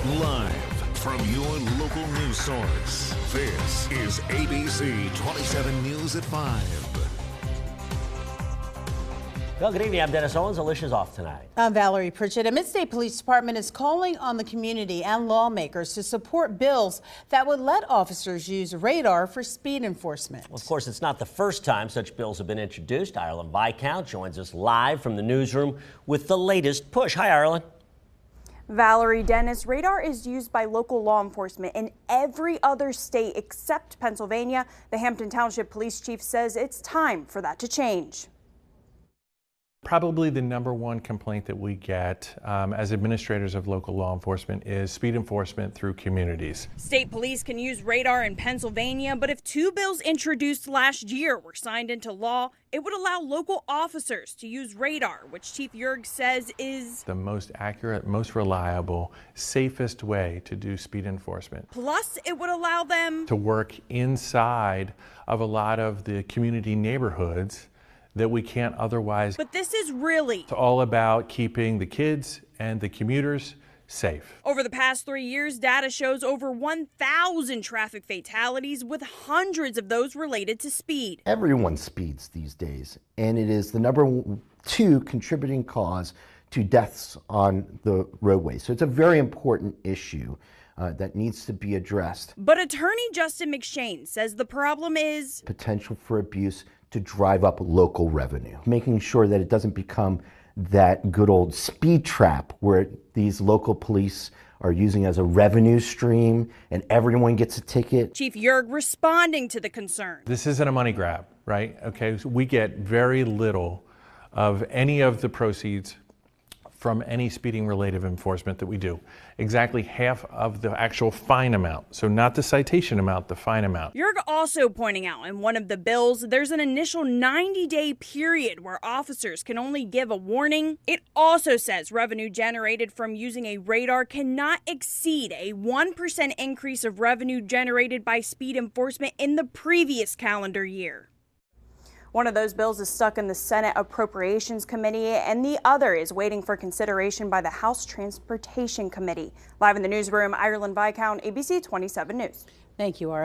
Live from your local news source, this is ABC 27 News at 5. Well, good evening. I'm Dennis Owens. Alicia's off tonight. I'm Valerie Pritchett. A Mid-State Police Department is calling on the community and lawmakers to support bills that would let officers use radar for speed enforcement. Well, of course, it's not the first time such bills have been introduced. Ireland Viscount joins us live from the newsroom with the latest push. Hi, Ireland. Valerie, Dennis, radar is used by local law enforcement in every other state except Pennsylvania. The Hampton Township Police Chief says it's time for that to change. Probably the number one complaint that we get as administrators of local law enforcement is speed enforcement through communities. State police can use radar in Pennsylvania, but if two bills introduced last year were signed into law, it would allow local officers to use radar, which Chief Yerg says is the most accurate, most reliable, safest way to do speed enforcement. Plus, it would allow them to work inside of a lot of the community neighborhoods that we can't otherwise. But this is really it's all about keeping the kids and the commuters safe. Over the past 3 years, data shows over 1,000 traffic fatalities, with hundreds of those related to speed. Everyone speeds these days, and it is the number 2 contributing cause to deaths on the roadway. So it's a very important issue that needs to be addressed. But Attorney Justin McShane says the problem is potential for abuse to drive up local revenue, making sure that it doesn't become that good old speed trap where these local police are using as a revenue stream and everyone gets a ticket. Chief Yerg responding to the concern. This isn't a money grab, right? Okay, so we get very little of any of the proceeds from any speeding related enforcement that we do. Exactly half of the actual fine amount. So not the citation amount, the fine amount. Yerg also pointing out in one of the bills, there's an initial 90-day period where officers can only give a warning. It also says revenue generated from using a radar cannot exceed a 1% increase of revenue generated by speed enforcement in the previous calendar year. One of those bills is stuck in the Senate Appropriations Committee, and the other is waiting for consideration by the House Transportation Committee. Live in the newsroom, Ireland Viscount, ABC 27 News. Thank you, Ireland.